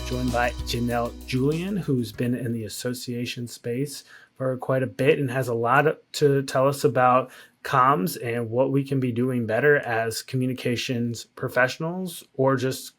joined by Janelle Julian, who's been in the association space for quite a bit and has a lot to tell us about comms and what we can be doing better as communications professionals or just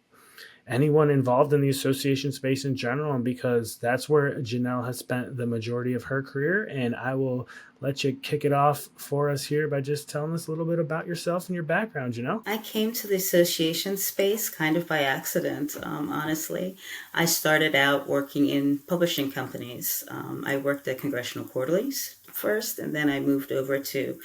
anyone involved in the association space in general, and because that's where Janelle has spent the majority of her career. And I will let you kick it off for us here by just telling us a little bit about yourself and your background, Janelle. I came to the association space kind of by accident, honestly. I started out working in publishing companies. I worked at Congressional Quarterlies first, and then I moved over to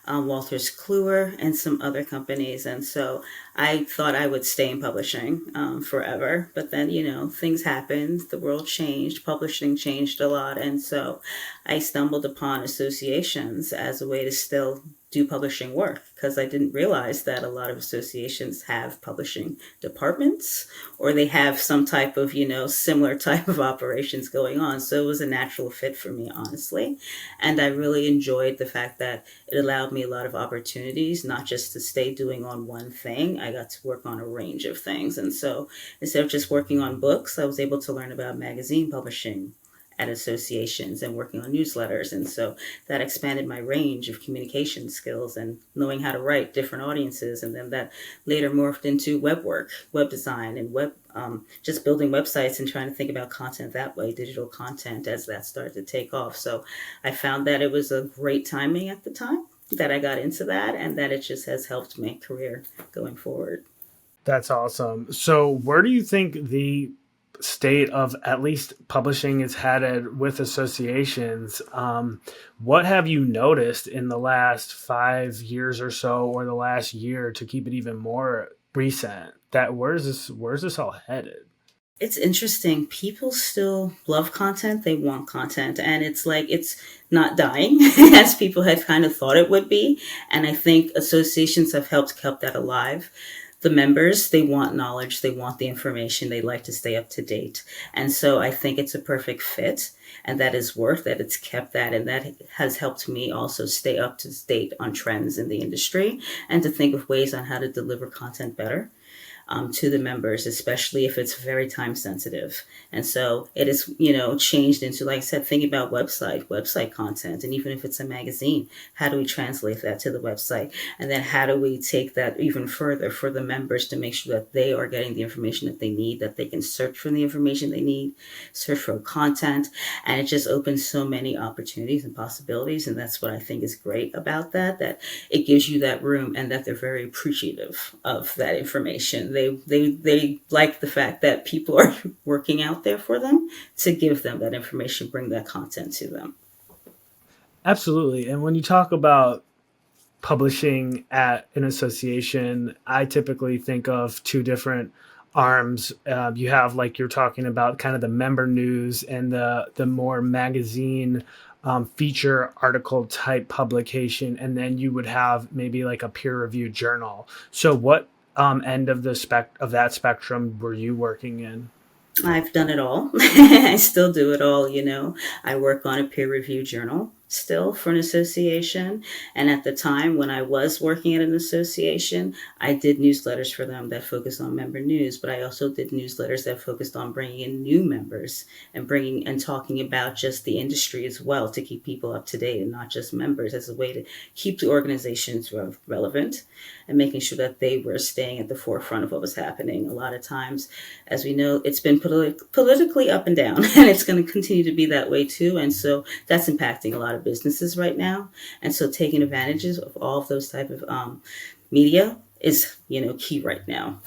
Walters Kluwer and some other companies. And so I thought I would stay in publishing forever. But then, things happened, the world changed, publishing changed a lot. And so I stumbled upon associations as a way to still do publishing work because I didn't realize that a lot of associations have publishing departments or they have some type of, similar type of operations going on. So it was a natural fit for me, honestly. And I really enjoyed the fact that it allowed me a lot of opportunities, not just to stay doing on one thing. I got to work on a range of things. And so instead of just working on books, I was able to learn about magazine publishing at associations and working on newsletters. And so that expanded my range of communication skills and knowing how to write different audiences. And then that later morphed into web work, web design, and just building websites and trying to think about content that way, digital content, as that started to take off. So I found that it was a great timing at the time that I got into that, and that it just has helped my career going forward. That's awesome. So, where do you think the state of at least publishing is headed with associations? What have you noticed in the last 5 years or so, or the last year, to keep it even more recent? That where's this all headed? It's interesting. People still love content. They want content. And it's like it's not dying as people had kind of thought it would be. And I think associations have helped keep that alive. The members, they want knowledge, they want the information, they like to stay up to date. And so I think it's a perfect fit. And that is worth that it's kept that. And that has helped me also stay up to date on trends in the industry and to think of ways on how to deliver content better to the members, especially if it's very time sensitive. And so it is, changed into, like I said, thinking about website content. And even if it's a magazine, how do we translate that to the website? And then how do we take that even further for the members to make sure that they are getting the information that they need, that they can search for the information they need, search for content. And it just opens so many opportunities and possibilities. And that's what I think is great about that it gives you that room and that they're very appreciative of that information. They like the fact that people are working out there for them to give them that information, bring that content to them. Absolutely. And when you talk about publishing at an association, I typically think of two different arms. You have, like you're talking about, kind of the member news and the more magazine feature article type publication, and then you would have maybe like a peer reviewed journal. So, what end of the of that spectrum were you working in? I've done it all. I still do it all, I work on a peer review journal still for an association. And at the time when I was working at an association, I did newsletters for them that focused on member news, but I also did newsletters that focused on bringing in new members and bringing and talking about just the industry as well to keep people up to date and not just members as a way to keep the organizations relevant and making sure that they were staying at the forefront of what was happening. A lot of times, as we know, it's been politically up and down, and it's going to continue to be that way too. And so that's impacting a lot of businesses right now. And so taking advantages of all of those type of media is, key right now.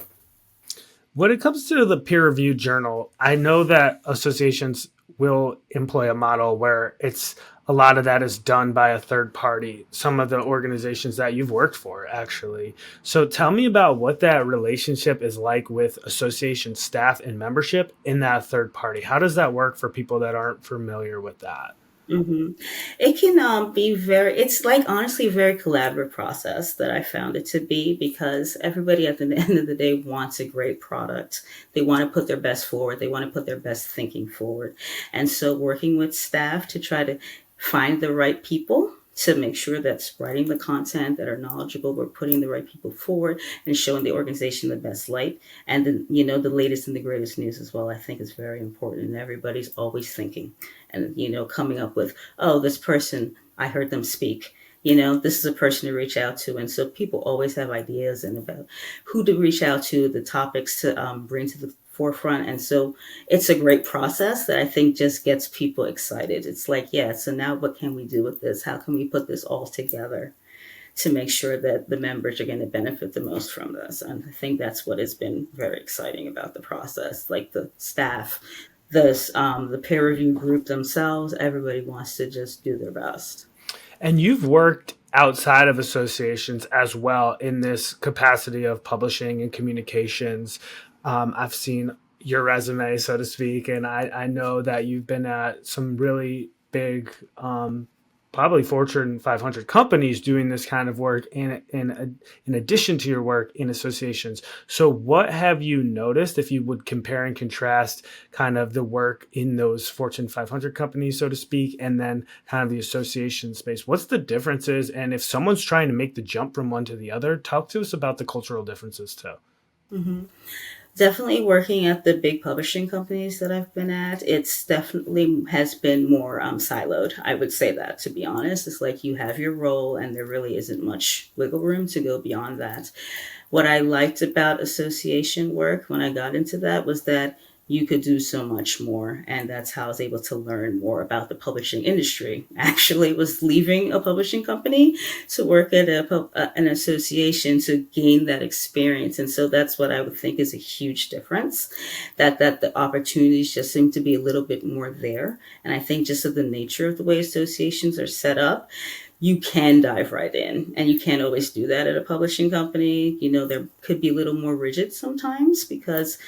When it comes to the peer reviewed journal, I know that associations will employ a model where it's a lot of that is done by a third party, some of the organizations that you've worked for, actually. So tell me about what that relationship is like with association staff and membership in that third party. How does that work for people that aren't familiar with that? hmm It can it's like honestly a very collaborative process that I found it to be because everybody at the end of the day wants a great product. They want to put their best forward. They want to put their best thinking forward. And so working with staff to try to find the right people to make sure that's writing the content, that are knowledgeable, we're putting the right people forward and showing the organization the best light. And then, the latest and the greatest news as well, I think is very important. And everybody's always thinking and, coming up with, oh, this person, I heard them speak. This is a person to reach out to. And so people always have ideas and about who to reach out to, the topics to bring to the forefront. And so it's a great process that I think just gets people excited. It's like, yeah, so now what can we do with this? How can we put this all together to make sure that the members are going to benefit the most from this? And I think that's what has been very exciting about the process. Like the staff, the peer review group themselves, everybody wants to just do their best. And you've worked outside of associations as well in this capacity of publishing and communications. I've seen your resume, so to speak, and I know that you've been at some really big, probably Fortune 500 companies doing this kind of work in addition to your work in associations. So what have you noticed, if you would compare and contrast kind of the work in those Fortune 500 companies, so to speak, and then kind of the association space? What's the differences? And if someone's trying to make the jump from one to the other, talk to us about the cultural differences too. Hmm. Definitely working at the big publishing companies that I've been at, it's definitely has been more siloed. I would say that, to be honest. It's like you have your role and there really isn't much wiggle room to go beyond that. What I liked about association work when I got into that was that you could do so much more. And that's how I was able to learn more about the publishing industry. Actually, was leaving a publishing company to work at an association to gain that experience. And so that's what I would think is a huge difference, that the opportunities just seem to be a little bit more there. And I think just of the nature of the way associations are set up, you can dive right in, and you can't always do that at a publishing company. There could be a little more rigid sometimes because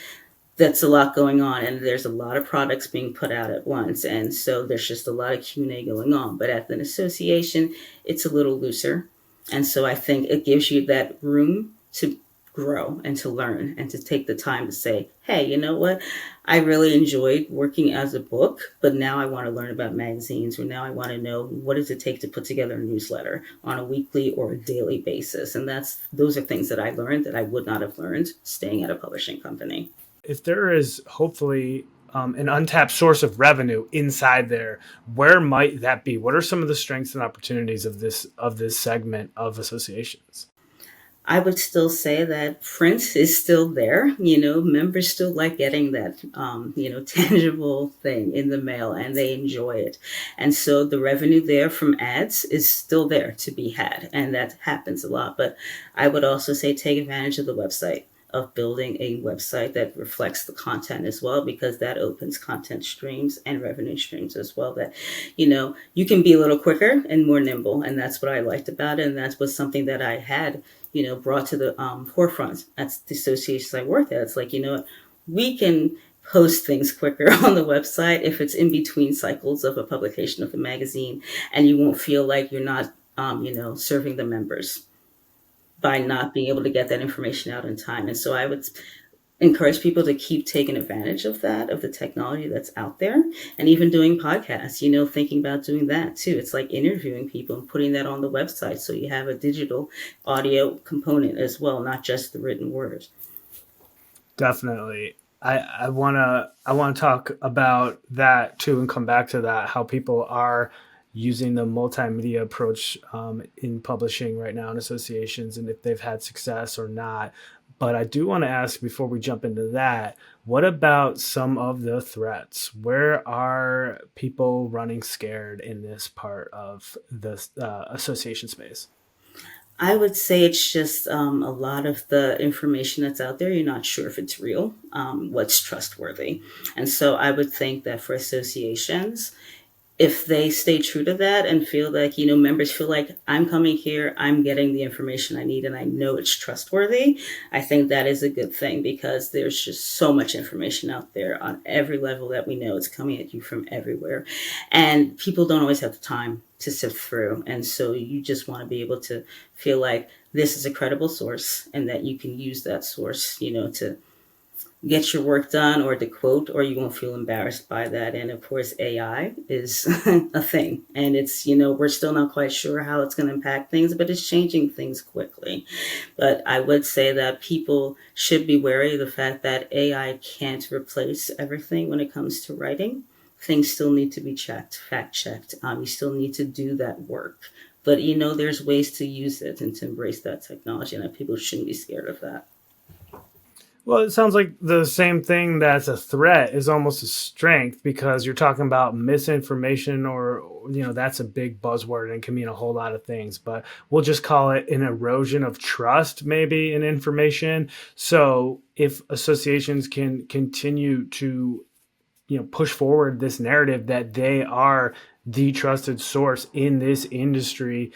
that's a lot going on and there's a lot of products being put out at once, and so there's just a lot of Q&A going on. But at an association, it's a little looser, and so I think it gives you that room to grow and to learn and to take the time to say, hey, you know what, I really enjoyed working as a book, but now I want to learn about magazines, or now I want to know what does it take to put together a newsletter on a weekly or a daily basis. And those are things that I learned that I would not have learned staying at a publishing company. If there is hopefully an untapped source of revenue inside there, where might that be? What are some of the strengths and opportunities of this segment of associations? I would still say that print is still there. Members still like getting that, tangible thing in the mail, and they enjoy it. And so the revenue there from ads is still there to be had. And that happens a lot. But I would also say take advantage of the website, of building a website that reflects the content as well, because that opens content streams and revenue streams as well, that you can be a little quicker and more nimble. And that's what I liked about it, and that was something that I had brought to the forefront at the associations I worked at. It's like, what, we can post things quicker on the website if it's in between cycles of a publication of a magazine, and you won't feel like you're not serving the members by not being able to get that information out in time. And so I would encourage people to keep taking advantage of that, of the technology that's out there, and even doing podcasts, thinking about doing that too. It's like interviewing people and putting that on the website, so you have a digital audio component as well, not just the written word. Definitely. I wanna talk about that too and come back to that, how people are using the multimedia approach in publishing right now in associations, and if they've had success or not. But I do want to ask, before we jump into that, what about some of the threats? Where are people running scared in this part of the association space? I would say it's just a lot of the information that's out there. You're not sure if it's real, what's trustworthy. And so I would think that for associations, if they stay true to that and feel like, members feel like, I'm coming here, I'm getting the information I need, and I know it's trustworthy, I think that is a good thing, because there's just so much information out there on every level that we know it's coming at you from everywhere. And people don't always have the time to sift through. And so you just want to be able to feel like this is a credible source, and that you can use that source, to get your work done or to quote, or you won't feel embarrassed by that. And of course, AI is a thing. And it's, we're still not quite sure how it's going to impact things, but it's changing things quickly. But I would say that people should be wary of the fact that AI can't replace everything when it comes to writing. Things still need to be checked, fact checked. You still need to do that work. But, there's ways to use it and to embrace that technology, and that people shouldn't be scared of that. Well, it sounds like the same thing that's a threat is almost a strength, because you're talking about misinformation, or, that's a big buzzword and can mean a whole lot of things, but we'll just call it an erosion of trust, maybe, in information. So if associations can continue to, push forward this narrative that they are the trusted source in this industry,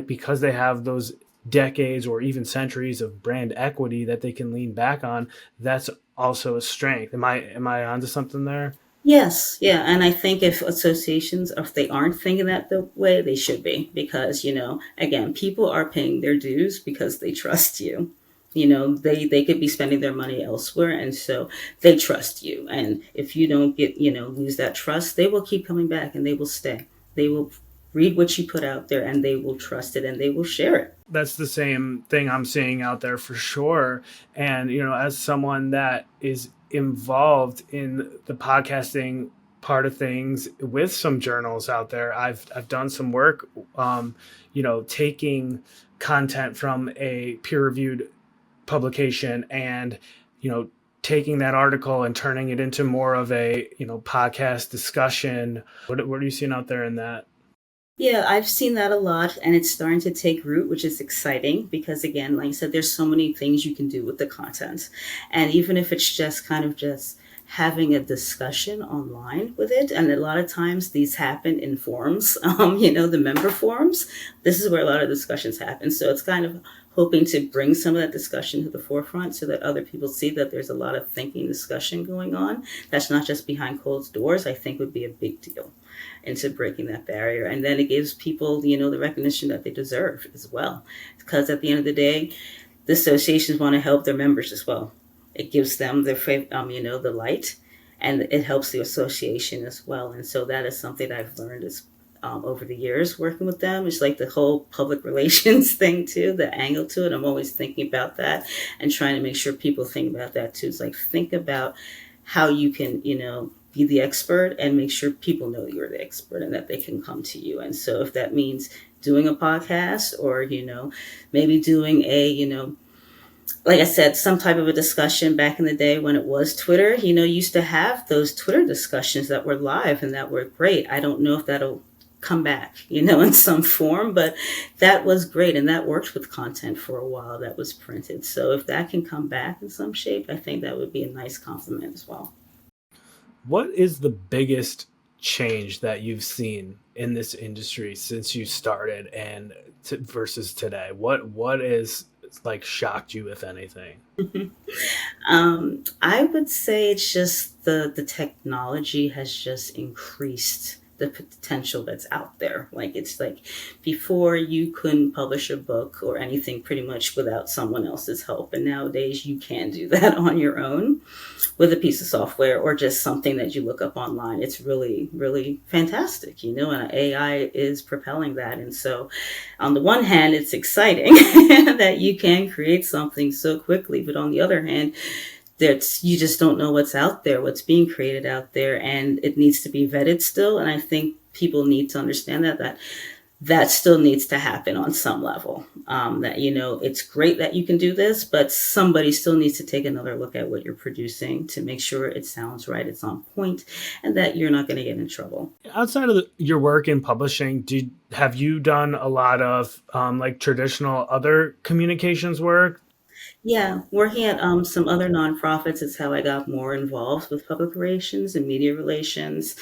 because they have those decades or even centuries of brand equity that they can lean back on, that's also a strength. Am I onto something there? Yes, yeah, and I think if associations, if they aren't thinking that the way they should be, because again, people are paying their dues because they trust you. They could be spending their money elsewhere, and so they trust you. And if you don't get lose that trust, they will keep coming back and they will stay. They will read what you put out there and they will trust it and they will share it. That's the same thing I'm seeing out there for sure. And, as someone that is involved in the podcasting part of things with some journals out there, I've done some work, taking content from a peer reviewed publication and, taking that article and turning it into more of a, podcast discussion. What are you seeing out there in that? Yeah, I've seen that a lot, and it's starting to take root, which is exciting because, again, like I said, there's so many things you can do with the content. And even if it's just kind of just having a discussion online with it, and a lot of times these happen in forums, the member forums, this is where a lot of discussions happen. So it's kind of hoping to bring some of that discussion to the forefront so that other people see that there's a lot of thinking discussion going on. That's not just behind closed doors, I think would be a big deal into breaking that barrier. And then it gives people, the recognition that they deserve as well. Because at the end of the day, the associations want to help their members as well. It gives them their, the light, and it helps the association as well. And so that is something that I've learned is over the years working with them. It's like the whole public relations thing too, the angle to it. I'm always thinking about that and trying to make sure people think about that too. It's like, think about how you can, be the expert and make sure people know you're the expert and that they can come to you. And so if that means doing a podcast or, maybe doing a, like I said, some type of a discussion back in the day when it was Twitter, used to have those Twitter discussions that were live and that were great. I don't know if that'll come back, in some form, but that was great. And that worked with content for a while that was printed. So if that can come back in some shape, I think that would be a nice compliment as well. What is the biggest change that you've seen in this industry since you started and versus today? What is like shocked you, if anything? I would say it's just the technology has just increased the potential that's out there. Like it's like before you couldn't publish a book or anything pretty much without someone else's help. And nowadays you can do that on your own with a piece of software or just something that you look up online. It's really, really fantastic, and AI is propelling that. And so on the one hand, it's exciting that you can create something so quickly. But on the other hand, you just don't know what's out there, what's being created out there, and it needs to be vetted still. And I think people need to understand that still needs to happen on some level. That, it's great that you can do this, but somebody still needs to take another look at what you're producing to make sure it sounds right, it's on point, and that you're not going to get in trouble. Outside of your work in publishing, have you done a lot of like traditional other communications work? Yeah, working at some other nonprofits is how I got more involved with public relations and media relations.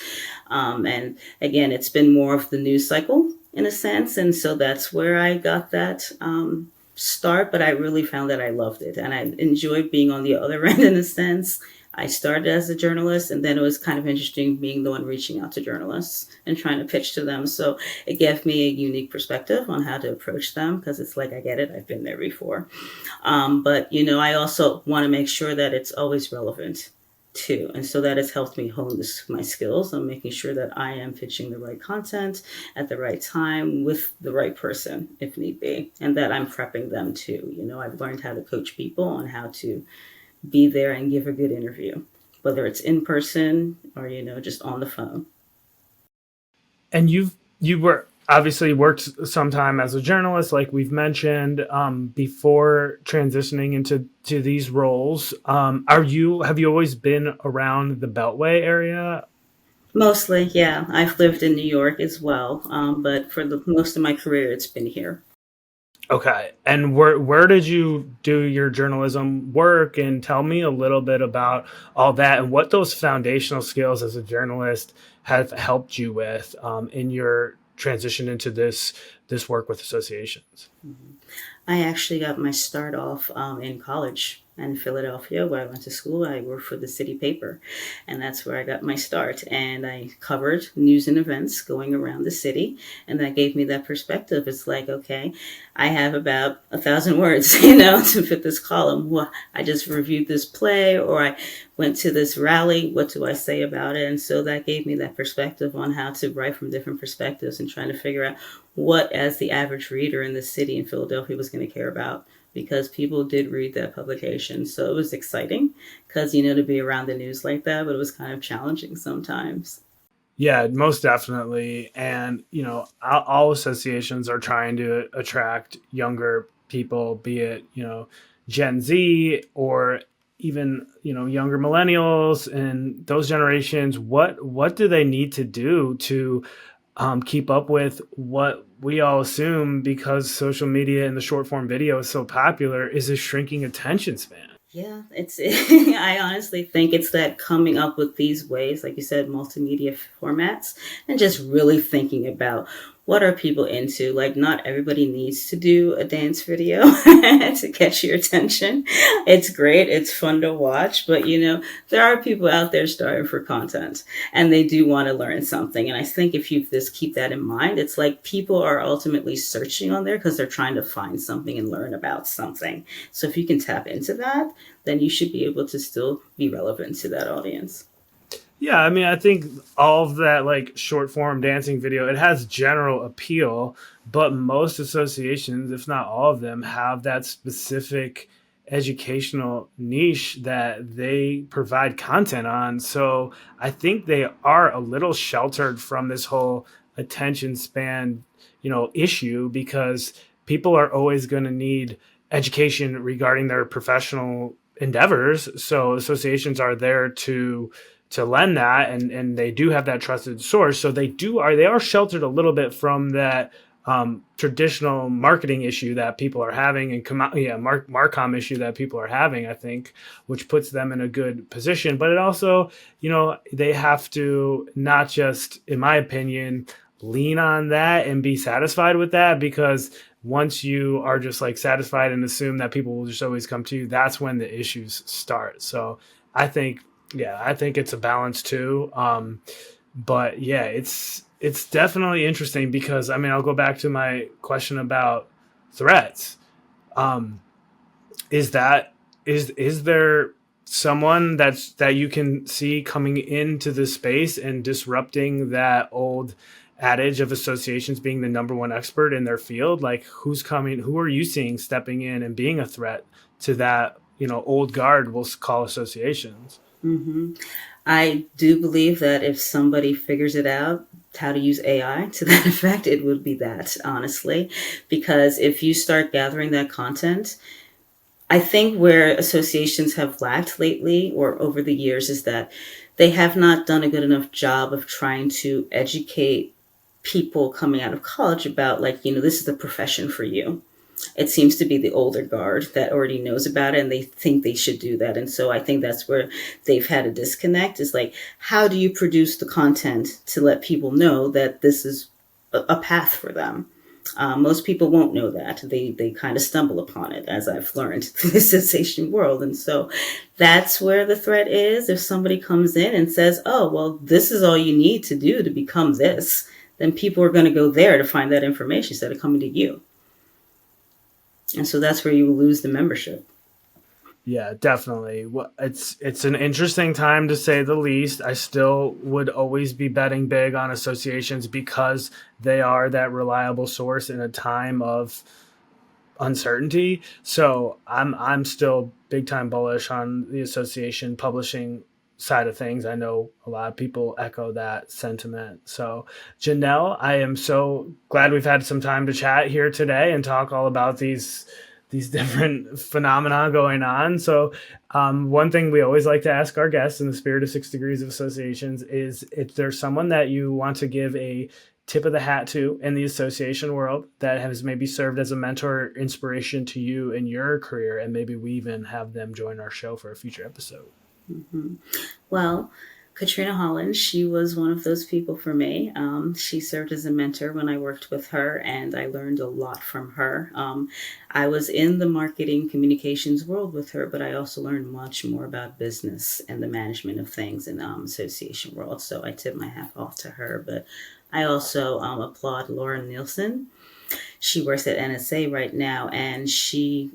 And again, it's been more of the news cycle in a sense. And so that's where I got that start. But I really found that I loved it and I enjoyed being on the other end in a sense. I started as a journalist, and then it was kind of interesting being the one reaching out to journalists and trying to pitch to them. So it gave me a unique perspective on how to approach them, because it's like, I get it, I've been there before. But, I also want to make sure that it's always relevant too. And so that has helped me hone my skills on making sure that I am pitching the right content at the right time with the right person, if need be, and that I'm prepping them too. I've learned how to coach people on how to be there and give a good interview, whether it's in person or, just on the phone. And you were obviously worked some time as a journalist, like we've mentioned, before transitioning into these roles. Have you always been around the Beltway area? Mostly, yeah. I've lived in New York as well, but for the most of my career, it's been here. Okay. And where did you do your journalism work? And tell me a little bit about all that and what those foundational skills as a journalist have helped you with, in your transition into this work with associations. I actually got my start off in college in Philadelphia, where I went to school. I worked for the city paper, and that's where I got my start. And I covered news and events going around the city, and that gave me that perspective. It's like, okay, I have about 1,000 words, to fit this column. Well, I just reviewed this play, or I went to this rally. What do I say about it? And so that gave me that perspective on how to write from different perspectives and trying to figure out what, as the average reader in the city in Philadelphia, was going to care about, because people did read that publication. So it was exciting because, to be around the news like that, but it was kind of challenging sometimes. Yeah, most definitely. And, all associations are trying to attract younger people, be it, Gen Z or even, younger millennials and those generations. What do they need to do to keep up with what we all assume, because social media and the short form video is so popular, is a shrinking attention span? Yeah, I honestly think it's that coming up with these ways, like you said, multimedia formats, and just really thinking about what are people into. Like, not everybody needs to do a dance video to catch your attention. It's great. It's fun to watch, but there are people out there starving for content, and they do want to learn something. And I think if you just keep that in mind, it's like people are ultimately searching on there because they're trying to find something and learn about something. So if you can tap into that, then you should be able to still be relevant to that audience. Yeah, I mean, I think all of that, like short form dancing video, it has general appeal, but most associations, if not all of them, have that specific educational niche that they provide content on. So I think they are a little sheltered from this whole attention span, issue, because people are always going to need education regarding their professional endeavors. So associations are there to lend that, and they do have that trusted source. So they are sheltered a little bit from that traditional marketing issue that people are having, and Marcom issue that people are having, I think, which puts them in a good position. But it also, they have to not just, in my opinion, lean on that and be satisfied with that, because once you are just like satisfied and assume that people will just always come to you, that's when the issues start. So I think, yeah, I think it's a balance too. But yeah, it's definitely interesting, because I mean, I'll go back to my question about threats. Um, is there someone that you can see coming into this space and disrupting that old adage of associations being the number one expert in their field? Like, who are you seeing stepping in and being a threat to that, old guard, we'll call associations? hmm I do believe that if somebody figures it out, how to use AI to that effect, it would be that, honestly. Because if you start gathering that content, I think where associations have lacked lately or over the years is that they have not done a good enough job of trying to educate people coming out of college about, like, this is the profession for you. It seems to be the older guard that already knows about it, and they think they should do that. And so I think that's where they've had a disconnect, is like, how do you produce the content to let people know that this is a path for them? Most people won't know that. They kind of stumble upon it, as I've learned through the association world. And so that's where the threat is. If somebody comes in and says, oh, well, this is all you need to do to become this, then people are going to go there to find that information instead of coming to you. And so that's where you lose the membership. Yeah, definitely. Well, it's an interesting time to say the least. I still would always be betting big on associations because they are that reliable source in a time of uncertainty. So I'm still big time bullish on the association publishing side of things. I know a lot of people echo that sentiment. So Janelle, I am so glad we've had some time to chat here today and talk all about these different phenomena going on. So one thing we always like to ask our guests in the spirit of 6 degrees of associations is if there's someone that you want to give a tip of the hat to in the association world that has maybe served as a mentor or inspiration to you in your career, and maybe we even have them join our show for a future episode. Mm-hmm. Well, Katrina Holland, she was one of those people for me. She served as a mentor when I worked with her, and I learned a lot from her. I was in the marketing communications world with her, but I also learned much more about business and the management of things in the association world. So I tip my hat off to her. But I also applaud Lauren Nielsen. She works at NSA right now, and she,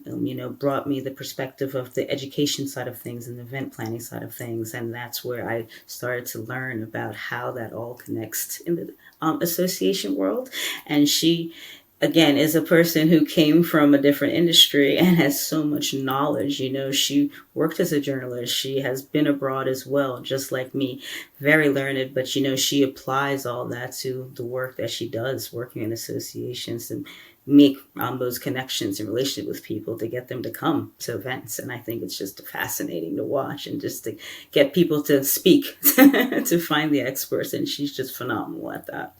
brought me the perspective of the education side of things and the event planning side of things, and that's where I started to learn about how that all connects in the association world. And she, again, is a person who came from a different industry and has so much knowledge. She worked as a journalist. She has been abroad as well, just like me, very learned, but she applies all that to the work that she does, working in associations and make those connections and relationship with people to get them to come to events. And I think it's just fascinating to watch and just to get people to speak, to find the experts. And she's just phenomenal at that.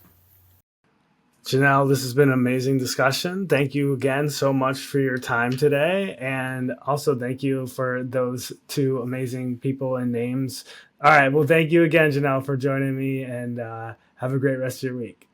Janelle, this has been an amazing discussion. Thank you again so much for your time today. And also thank you for those two amazing people and names. All right. Well, thank you again, Janelle, for joining me, and have a great rest of your week.